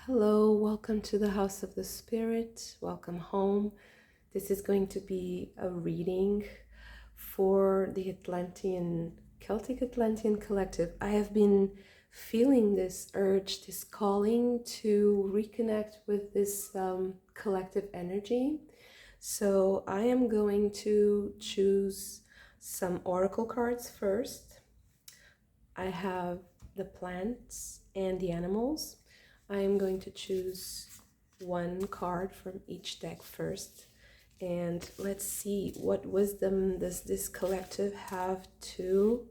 Hello, welcome to the House of the Spirit. Welcome home. This is going to be a reading for the Celtic Atlantean Collective. I have been feeling this urge, this calling to reconnect with this collective energy. So I am going to choose some oracle cards first. I have the plants and the animals. I am going to choose one card from each deck first, and let's see what wisdom does this collective have to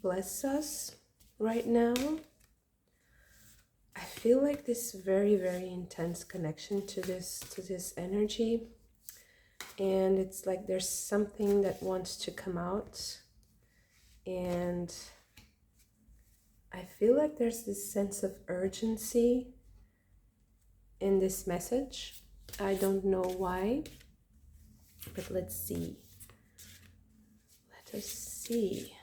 bless us right now. I feel like this very intense connection to this energy, and it's like there's something that wants to come out, and I feel like there's this sense of urgency in this message. I don't know why, but let's see. Let us see.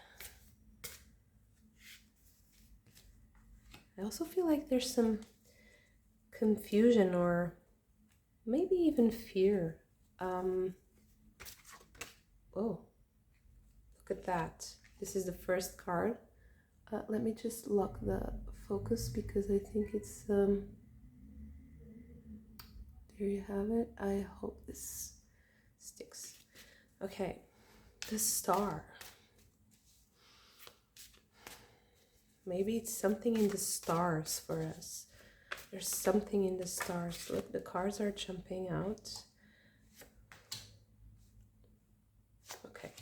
I also feel like there's some confusion or maybe even fear. Oh, look at that. This is the first card. Let me just lock the focus because I think it's there you have it. I hope this sticks. Okay, the star. Maybe it's something in the stars for us. There's something in the stars. Look, the cards are jumping out. Okay.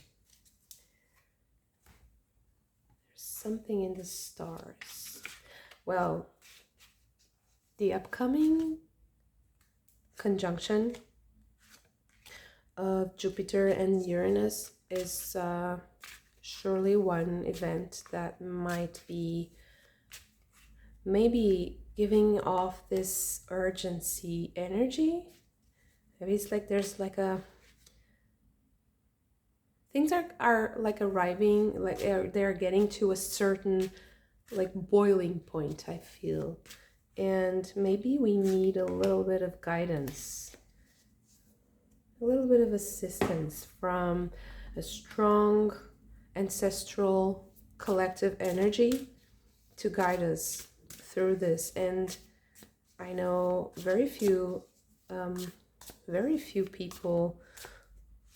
Something in the stars. Well, the upcoming conjunction of Jupiter and Uranus is surely one event that might be maybe giving off this urgency energy. Maybe it's like there's like a things are like arriving, like they're getting to a certain like boiling point, I feel. And maybe we need a little bit of guidance, a little bit of assistance from a strong ancestral collective energy to guide us through this. And I know very few people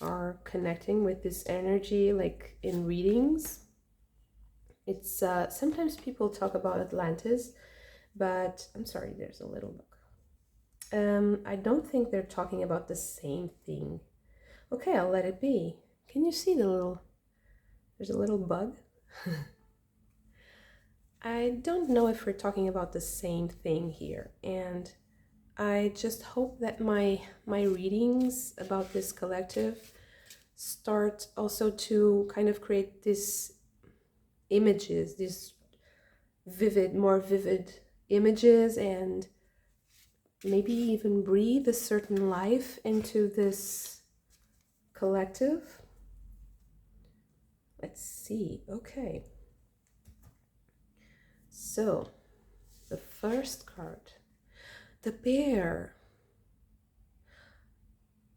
are connecting with this energy, like in readings. It's sometimes people talk about Atlantis, but I'm sorry, there's a little bug. I don't think they're talking about the same thing. Okay, I'll let it be. Can you see there's a little bug? I don't know if we're talking about the same thing here, and I just hope that my readings about this collective start also to kind of create these images, these more vivid images, and maybe even breathe a certain life into this collective. Let's see. Okay. So, the first card. The bear.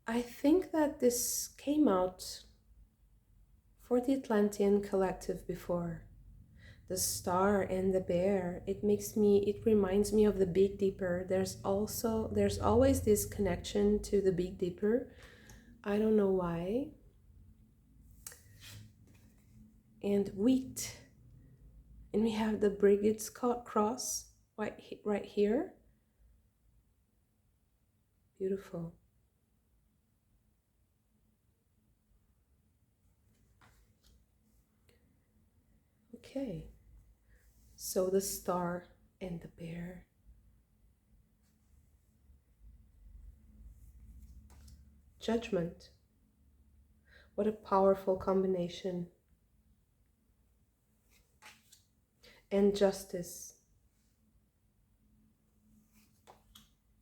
I think that this came out for the Atlantean Collective before. The star and the bear. It reminds me of the Big Dipper. There's always this connection to the Big Dipper. I don't know why. And wheat. And we have the Brigade's cross right here. Beautiful. Okay, so the star and the bear. Judgment. What a powerful combination. And justice.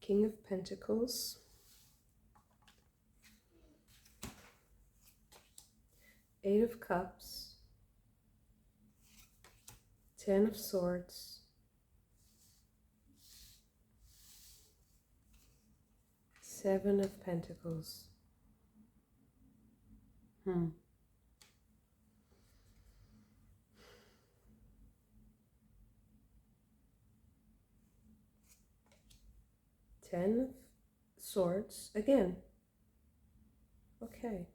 King of Pentacles. Eight of Cups. Ten of Swords, Seven of Pentacles. Ten of Swords again. Okay.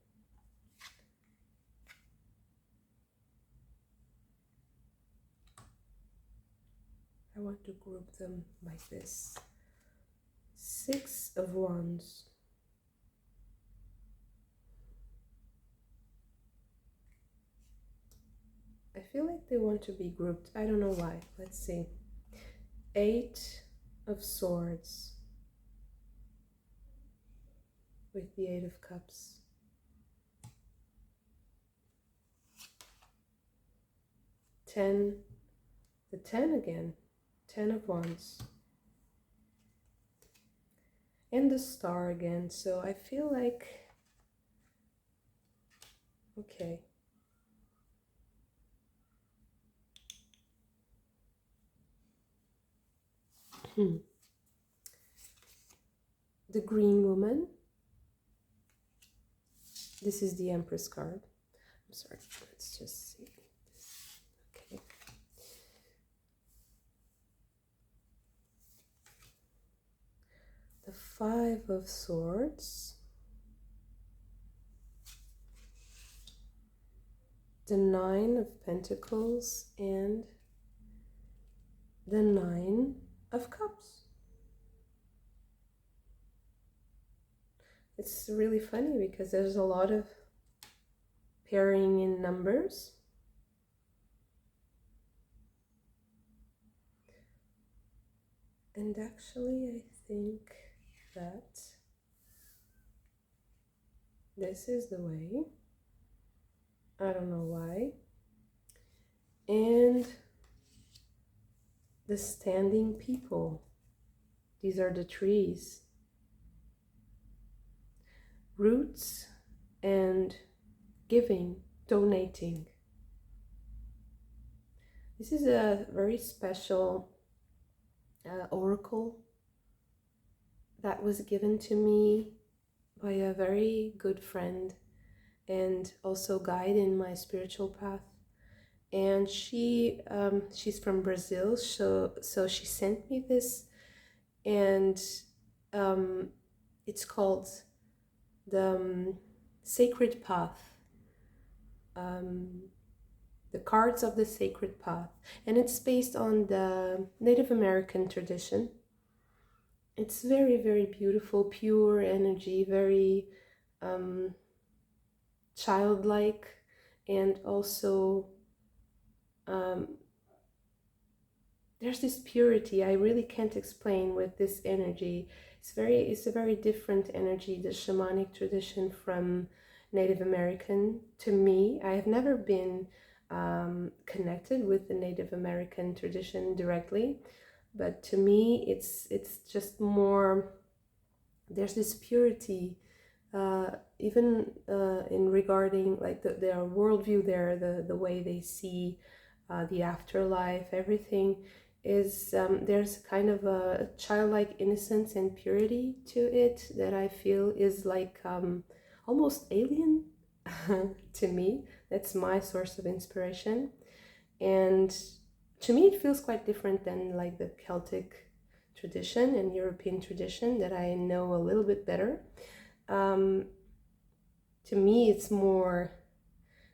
I want to group them like this. Six of Wands. I feel like they want to be grouped. I don't know why. Let's see. Eight of Swords with the Eight of Cups. The 10 again. 10 of Wands. And the Star again. So I feel like, okay. The Green Woman. This is the Empress card. I'm sorry, let's just see. Okay. The Five of Swords. The Nine of Pentacles and the Nine of Cups. It's really funny because there's a lot of pairing in numbers. And actually, I think that this is the way. I don't know why. And the Standing People. These are the trees. Roots and giving, donating. This is a very special oracle that was given to me by a very good friend and also guide in my spiritual path. And she's from Brazil, so she sent me this, and it's called the Sacred Path, the cards of the Sacred Path, and it's based on the Native American tradition. It's very, very beautiful, pure energy, very childlike, and also there's this purity I really can't explain with this energy. It's a very different energy, the shamanic tradition from Native American. To me, I have never been connected with the Native American tradition directly, but to me it's just more, there's this purity, even in regarding like their worldview, the way they see the afterlife, everything is there's kind of a childlike innocence and purity to it that I feel is like almost alien to me. That's my source of inspiration, and to me it feels quite different than like the Celtic tradition and European tradition that I know a little bit better. To me it's more,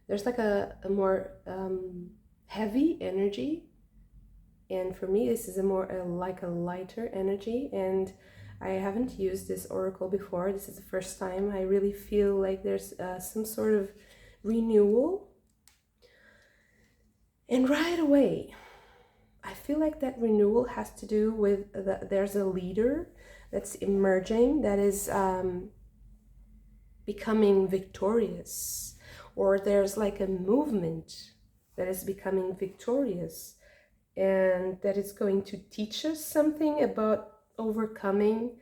there's like a more heavy energy, and for me this is a more like a lighter energy, and I haven't used this oracle before. This is the first time. I really feel like there's some sort of renewal, and right away I feel like that renewal has to do with there's a leader that's emerging, that is becoming victorious, or there's like a movement that is becoming victorious, and that is going to teach us something about overcoming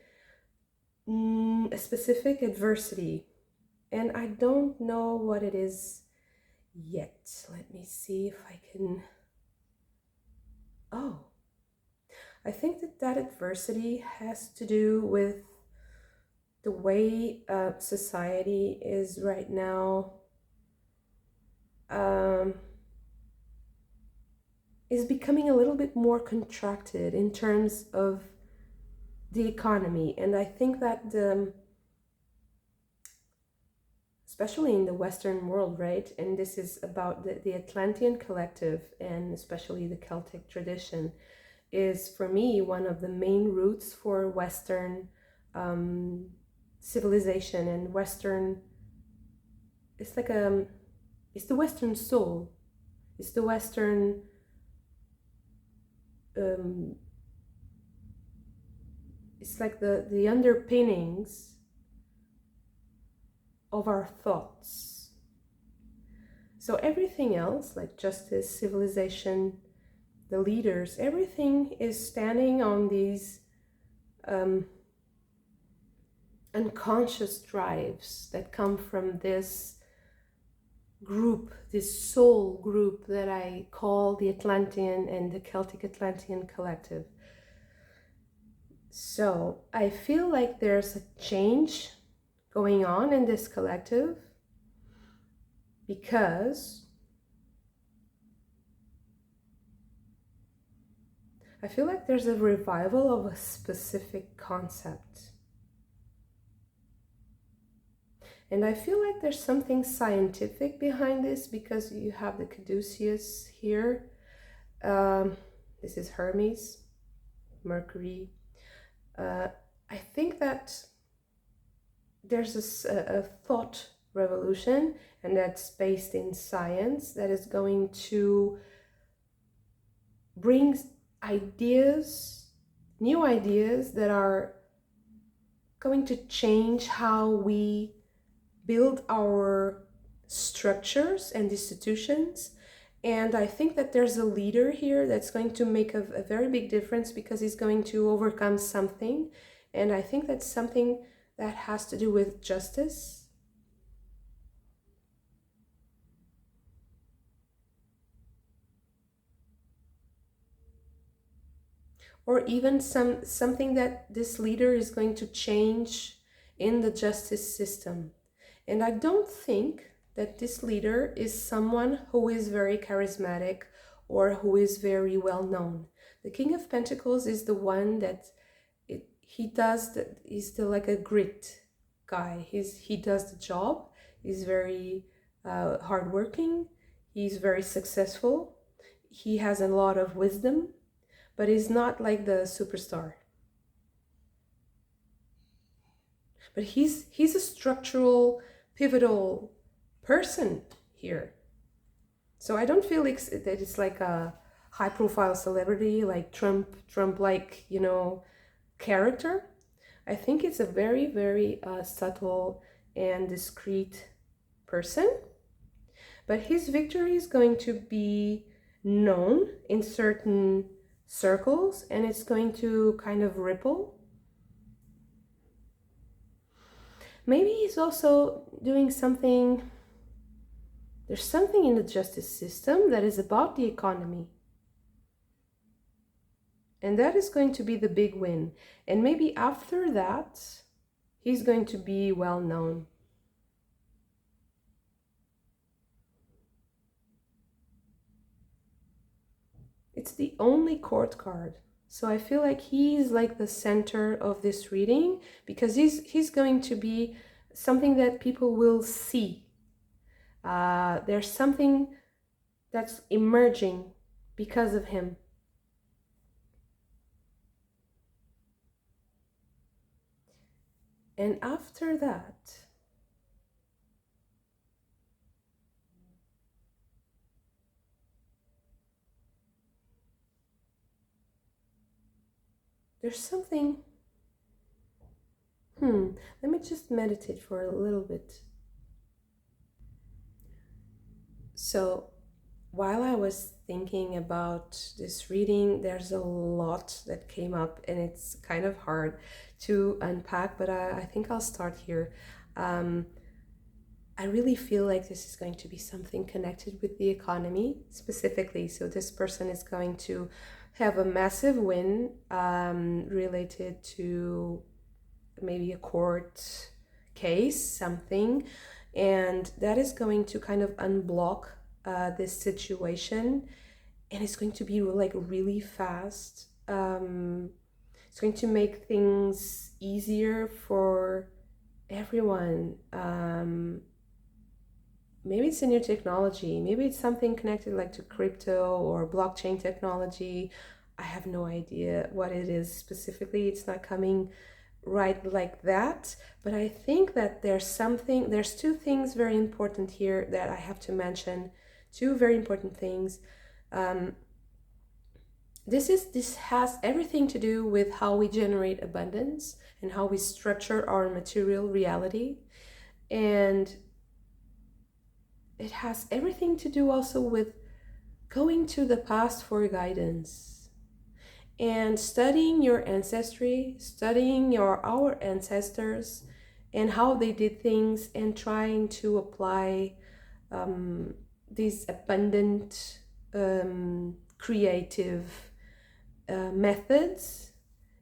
a specific adversity. And I don't know what it is yet. Let me see if I can oh, I think that adversity has to do with the way society is right now, is becoming a little bit more contracted in terms of the economy. And I think that especially in the Western world, right? And this is about the Atlantean Collective, and especially the Celtic tradition, is for me one of the main roots for Western civilization and Western. It's like it's the Western soul. It's the Western. It's like the underpinnings of our thoughts. So everything else, like justice, civilization, the leaders, everything is standing on these unconscious drives that come from this group, this soul group that I call the Atlantean and the Celtic Atlantean Collective. So I feel like there's a change going on in this collective because I feel like there's a revival of a specific concept. And I feel like there's something scientific behind this because you have the caduceus here. This is Hermes, Mercury. I think that there's a thought revolution, and that's based in science, that is going to bring ideas, new ideas that are going to change how we build our structures and institutions. And I think that there's a leader here that's going to make a very big difference because he's going to overcome something. And I think that's something that has to do with justice. Or even something that this leader is going to change in the justice system. And I don't think that this leader is someone who is very charismatic or who is very well known. The King of Pentacles is the one that he's still like a grit guy. He does the job. He's very hardworking. He's very successful. He has a lot of wisdom, but he's not like the superstar. But he's a structural, pivotal person here. So I don't feel like that it's like a high-profile celebrity like Trump-like, character. I think it's a very, very subtle and discreet person. But his victory is going to be known in certain circles, and it's going to kind of ripple. Maybe he's also doing something. There's something in the justice system that is about the economy. And that is going to be the big win. And maybe after that, he's going to be well known. It's the only court card. So I feel like he's like the center of this reading because he's going to be something that people will see. There's something that's emerging because of him. And after that, there's something. Let me just meditate for a little bit. So while I was thinking about this reading, there's a lot that came up and it's kind of hard to unpack, but I think I'll start here. I really feel like this is going to be something connected with the economy specifically. So this person is going to have a massive win related to maybe a court case, something, and that is going to kind of unblock this situation, and it's going to be like really fast. It's going to make things easier for everyone. Maybe it's a new technology, maybe it's something connected like to crypto or blockchain technology. I have no idea what it is specifically. It's not coming right like that, but I think that there's two things very important here that I have to mention. Two very important things. This has everything to do with how we generate abundance and how we structure our material reality, and it has everything to do also with going to the past for guidance and studying your ancestry, studying our ancestors and how they did things, and trying to apply these abundant, creative methods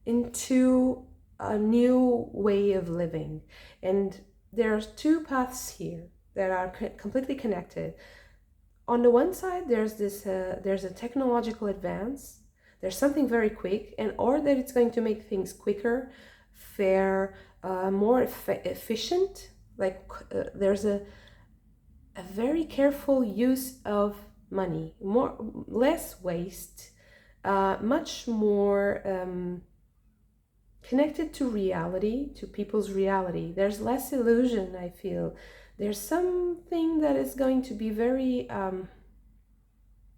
into a new way of living. And there's two paths here that are completely connected. On the one side, there's a technological advance. There's something very quick, and or that it's going to make things quicker, fair, more efficient. Like there's a very careful use of money, less waste, much more connected to reality, to people's reality. There's less illusion, I feel. There's something that is going to be very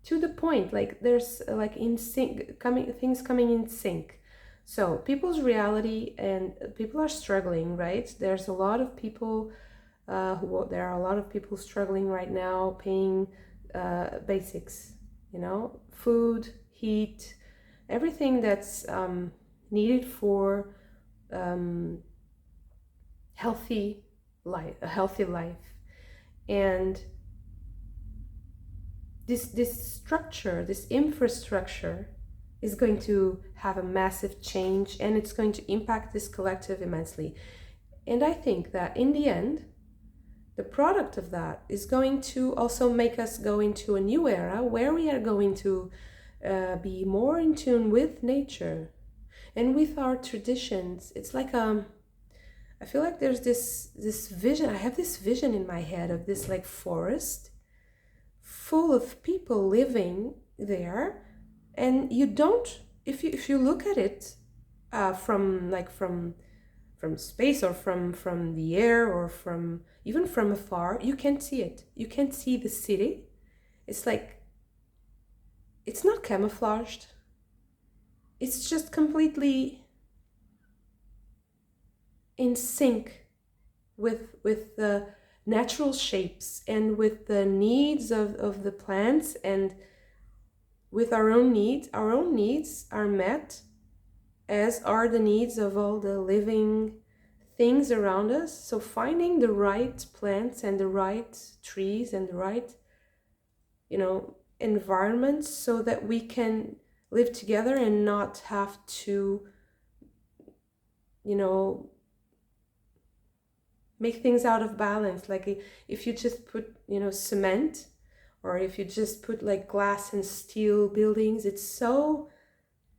to the point, like there's like in sync, things coming in sync. So people's reality, and people are struggling, right? There's a lot of people there are a lot of people struggling right now paying basics, food, heat, everything that's needed for healthy life, a healthy life. And this structure, this infrastructure is going to have a massive change, and it's going to impact this collective immensely. And I think that in the end, the product of that is going to also make us go into a new era where we are going to be more in tune with nature and with our traditions. It's like I feel like there's this vision. I have this vision in my head of this like forest full of people living there, and you don't, if you look at it from space, or from the air, or from even from afar, you can't see it. You can't see the city. It's like it's not camouflaged. It's just completely in sync with the natural shapes and with the needs of the plants, and with our own needs. Our own needs are met, as are the needs of all the living things around us. So finding the right plants and the right trees and the right, environments, so that we can live together and not have to, make things out of balance. Like if you just put, cement, or if you just put like glass and steel buildings, it's so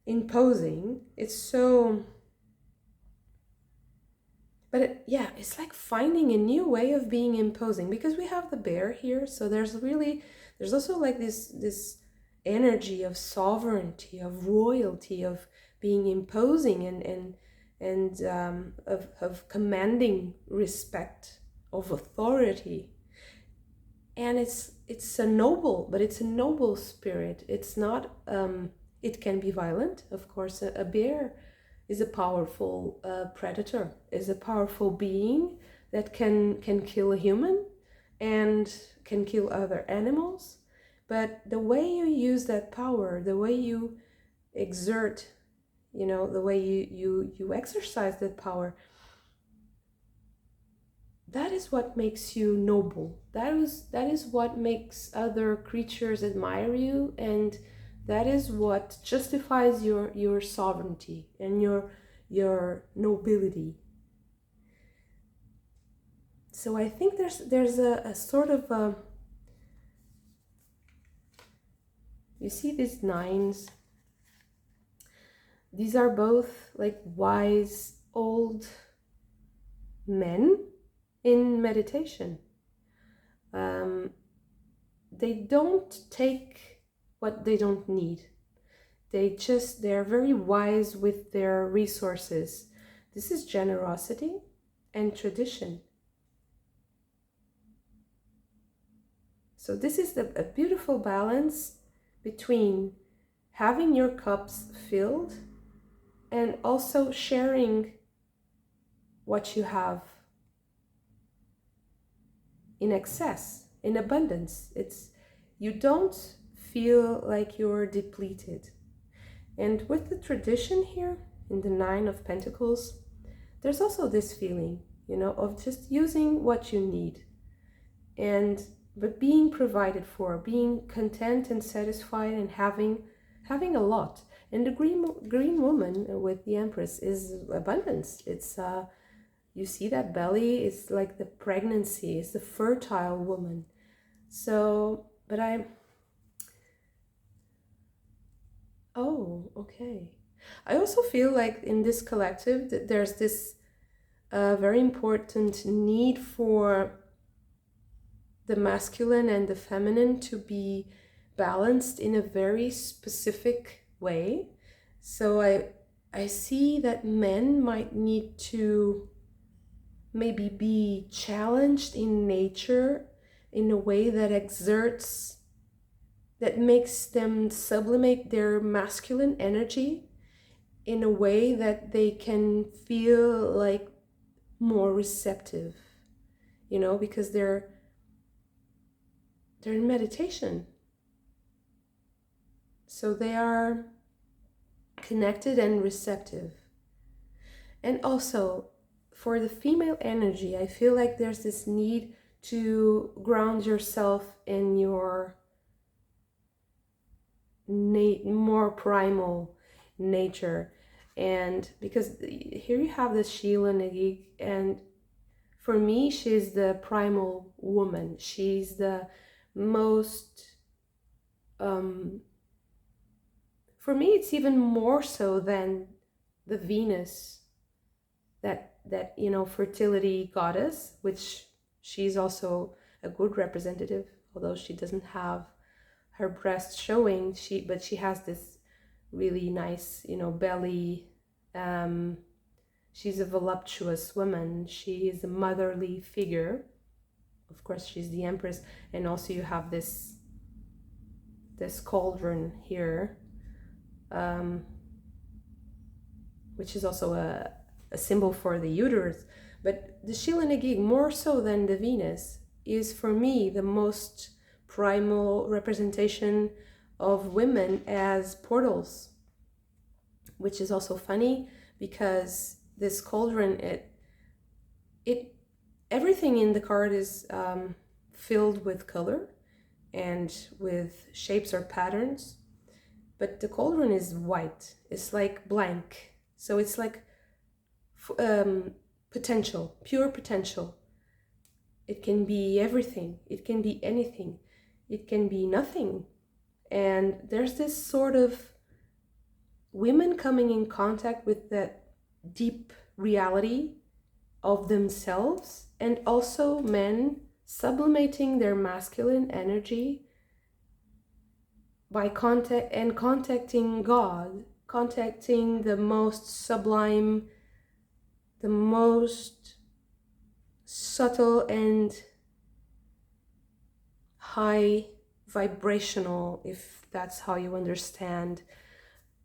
imposing. It's so, but it's like finding a new way of being imposing, because we have the bear here. So there's also like this energy of sovereignty, of royalty, of being imposing, and of commanding respect, of authority. And it's a noble spirit. It's not it can be violent, of course. A bear is a powerful predator, is a powerful being that can kill a human and can kill other animals. But the way you use that power, the way you exert, the way you exercise that power, that is what makes you noble. That is what makes other creatures admire you, and That is what justifies your sovereignty and your nobility. So I think there's a sort of a, you see these nines, these are both like wise old men in meditation. They don't take what they don't need. They're very wise with their resources. This is generosity and tradition. So this is a beautiful balance between having your cups filled and also sharing what you have in excess, in abundance. You don't feel like you're depleted. And with the tradition here in the Nine of Pentacles, there's also this feeling, of just using what you need, but being provided for, being content and satisfied, and having a lot. And the green woman with the Empress is abundance. It's you see that belly is like the pregnancy, it's the fertile woman. So, but okay. I also feel like in this collective that there's this very important need for the masculine and the feminine to be balanced in a very specific way. So I see that men might need to maybe be challenged in nature in a way that makes them sublimate their masculine energy in a way that they can feel like more receptive, because they're in meditation. So they are connected and receptive. And also for the female energy, I feel like there's this need to ground yourself in your more primal nature. And because here you have this Sheila Nagig, and for me, she's the primal woman. She's the most, for me, it's even more so than the Venus, that fertility goddess, which she's also a good representative, although she doesn't have her breast showing, but she has this really nice, belly. She's a voluptuous woman. She is a motherly figure. Of course, she's the Empress. And also you have this cauldron here, which is also a symbol for the uterus. But the Sheila Nagig, more so than the Venus, is for me the most primal representation of women as portals, which is also funny because this cauldron, everything in the card is filled with color and with shapes or patterns, but the cauldron is white. It's like blank. So it's like potential, pure potential. It can be everything. It can be anything. It can be nothing. And there's this sort of women coming in contact with that deep reality of themselves, and also men sublimating their masculine energy by contacting God, contacting the most sublime, the most subtle and high vibrational, if that's how you understand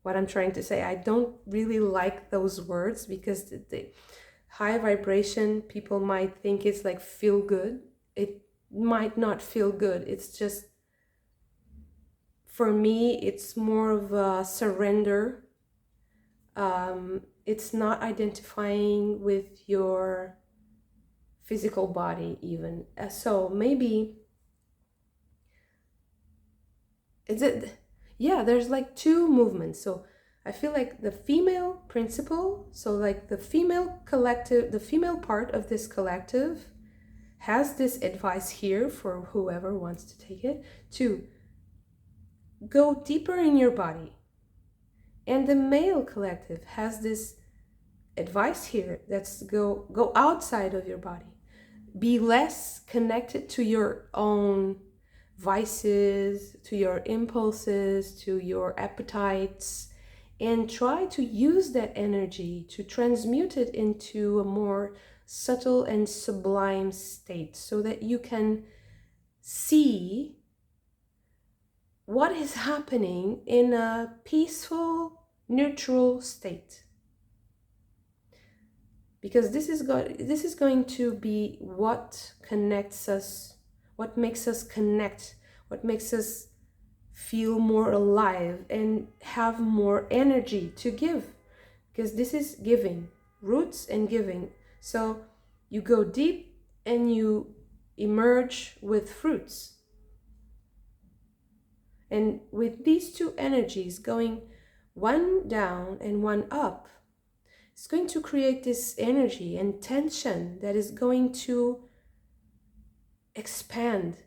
what I'm trying to say. I don't really like those words because the high vibration, people might think it's like feel good. It might not feel good. It's just, for me, it's more of a surrender. It's not identifying with your physical body even. So maybe yeah, there's like two movements. So I feel like the female principle, so like the female collective, the female part of this collective has this advice here for whoever wants to take it, to go deeper in your body. And the male collective has this advice here, that's go outside of your body. Be less connected to your own vices, to your impulses, to your appetites, and try to use that energy to transmute it into a more subtle and sublime state, so that you can see what is happening in a peaceful, neutral state. Because this is going to be what connects us, what makes us connect, what makes us feel more alive and have more energy to give. Because this is giving, roots and giving. So you go deep and you emerge with fruits. And with these two energies going one down and one up, it's going to create this energy and tension that is going to expand.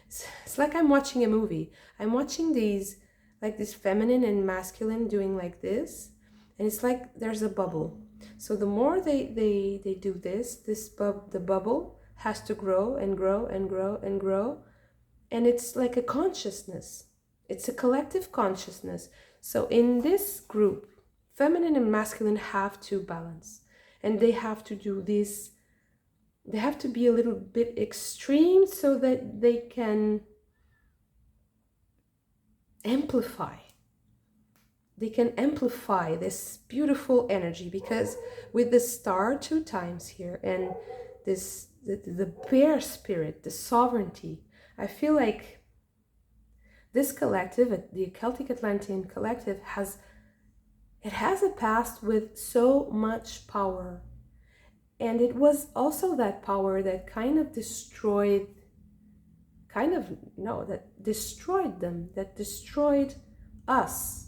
It's like I'm watching a movie. I'm watching these, like this feminine and masculine doing like this, and it's like there's a bubble. So the more they do this, the bubble has to grow and grow and grow and grow, and it's like a consciousness. It's a collective consciousness. So in this group, feminine and masculine have to balance, and they have to do this. They have to be a little bit extreme so that they can amplify. They can amplify this beautiful energy, because with the star 2 times here and this the bear spirit, the sovereignty, I feel like this collective, the Celtic Atlantean Collective, has a past with so much power. And it was also that power that that destroyed them, that destroyed us.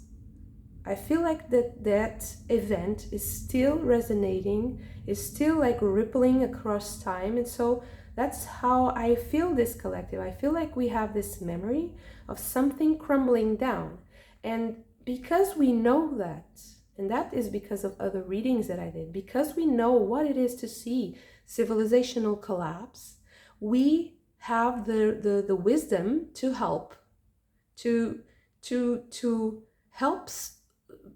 I feel like that event is still resonating, is still like rippling across time. And so that's how I feel this collective. I feel like we have this memory of something crumbling down. And because we know that, and that is because of other readings that I did, because we know what it is to see civilizational collapse, we have the wisdom to help, to help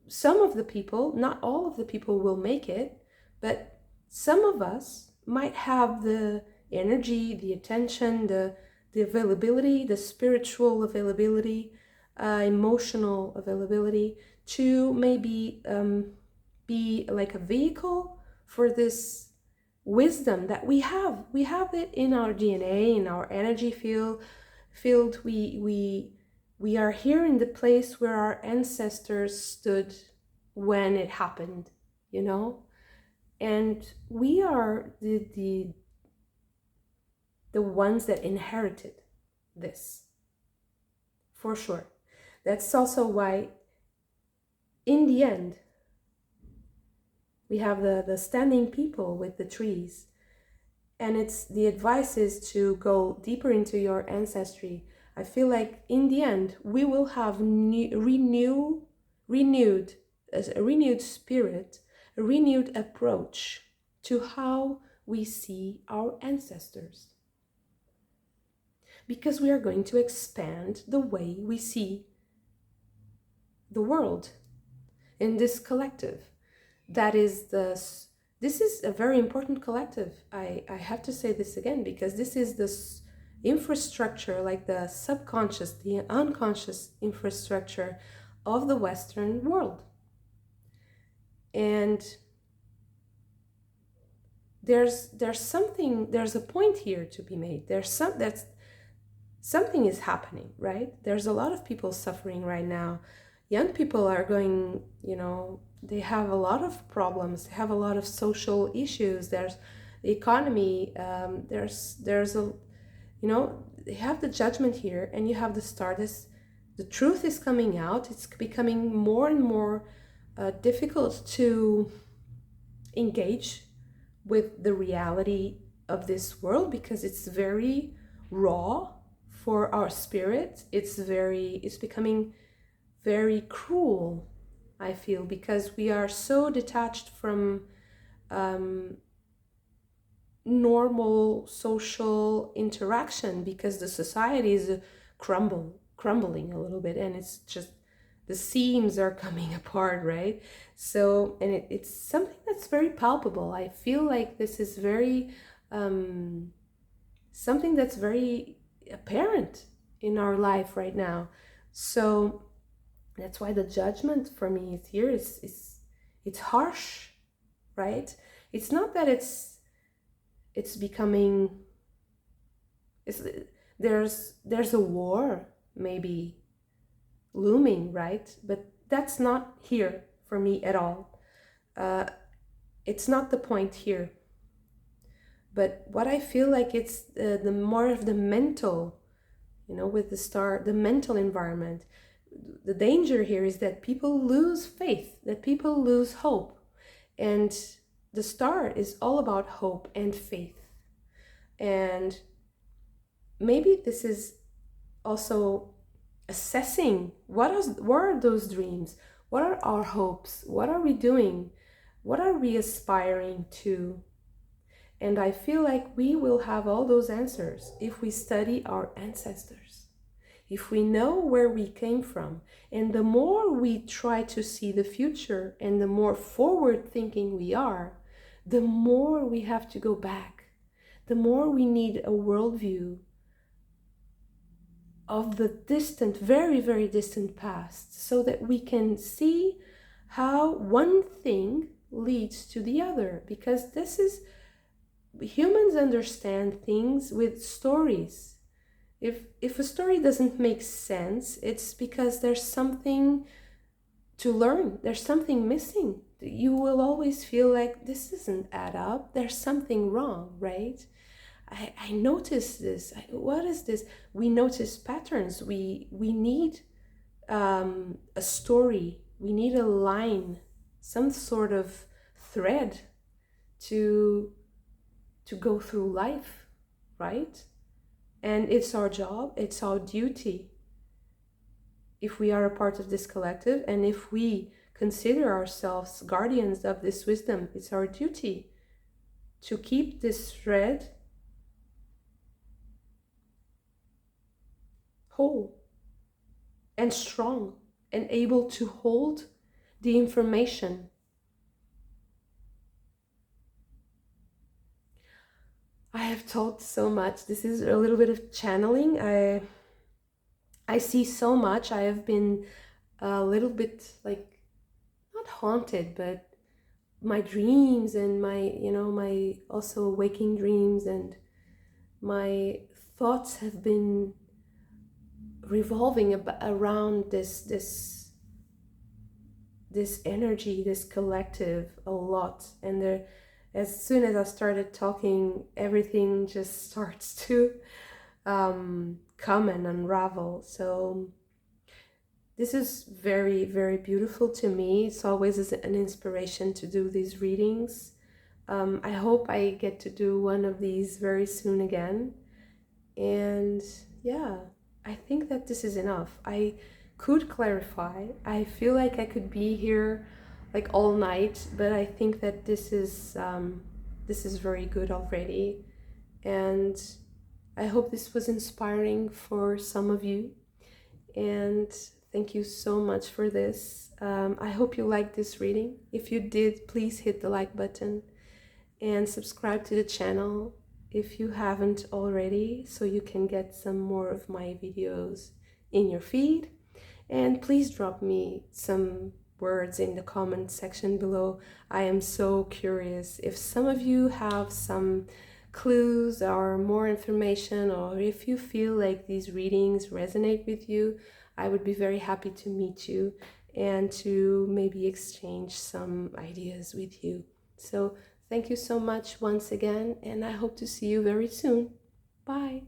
some of the people. Not all of the people will make it, but some of us might have the energy, the attention, the availability, the spiritual availability, emotional availability, to maybe be like a vehicle for this wisdom that we have. We have it in our DNA, in our energy field. We are here in the place where our ancestors stood when it happened, and we are the ones that inherited this, for sure. That's also why, in the end, we have the standing people with the trees. And it's the advice is to go deeper into your ancestry. I feel like in the end, we will have renewed spirit, a renewed approach to how we see our ancestors. Because we are going to expand the way we see the world in this collective. This is a very important collective. I have to say this again, because this is this infrastructure, like the subconscious, the unconscious infrastructure of the Western world. And there's a point here to be made. Something is happening, right? There's a lot of people suffering right now. Young people are going, they have a lot of problems. They have a lot of social issues. There's the economy. There's a, they have the judgment here, and you have the stardust the truth is coming out. It's becoming more and more difficult to engage with the reality of this world because it's very raw for our spirit. It's becoming very cruel, I feel, because we are so detached from normal social interaction because the society is crumbling a little bit, and it's just the seams are coming apart, right? So, and it's something that's very palpable. I feel like this is very something that's very apparent in our life right now. So that's why the judgment for me is here. It's harsh, right? It's not that it's becoming, there's a war maybe looming, right? But that's not here for me at all. It's not the point here. But what I feel like it's the more of the mental, with the star, the mental environment. The danger here is that people lose faith, that people lose hope. And the star is all about hope and faith. And maybe this is also assessing what are those dreams? What are our hopes? What are we doing? What are we aspiring to? And I feel like we will have all those answers if we study our ancestors, if we know where we came from. And the more we try to see the future and the more forward thinking we are, the more we have to go back, the more we need a worldview of the distant, very, very distant past, so that we can see how one thing leads to the other. Because this is, humans understand things with stories. If a story doesn't make sense, it's because there's something to learn. There's something missing. You will always feel like this doesn't add up. There's something wrong, right? I notice this. What is this? We notice patterns. We need a story. We need a line, some sort of thread to go through life, right? And it's our job, it's our duty. If we are a part of this collective, and if we consider ourselves guardians of this wisdom, it's our duty to keep this thread whole and strong and able to hold the information. I have talked so much. This is a little bit of channeling. I see so much. I have been a little bit like, not haunted, but my dreams and my also waking dreams and my thoughts have been revolving around this energy, this collective a lot. And as soon as I started talking, everything just starts to come and unravel. So this is very, very beautiful to me. It's always an inspiration to do these readings. I hope I get to do one of these very soon again. And yeah, I think that this is enough. I could clarify. I feel like I could be here like all night, but I think that this is very good already. And I hope this was inspiring for some of you. And thank you so much for this. I hope you liked this reading. If you did, please hit the like button and subscribe to the channel if you haven't already, so you can get some more of my videos in your feed. And please drop me some words in the comment section below. I am so curious if some of you have some clues or more information, or if you feel like these readings resonate with you. I would be very happy to meet you and to maybe exchange some ideas with you. So thank you so much once again, and I hope to see you very soon. Bye.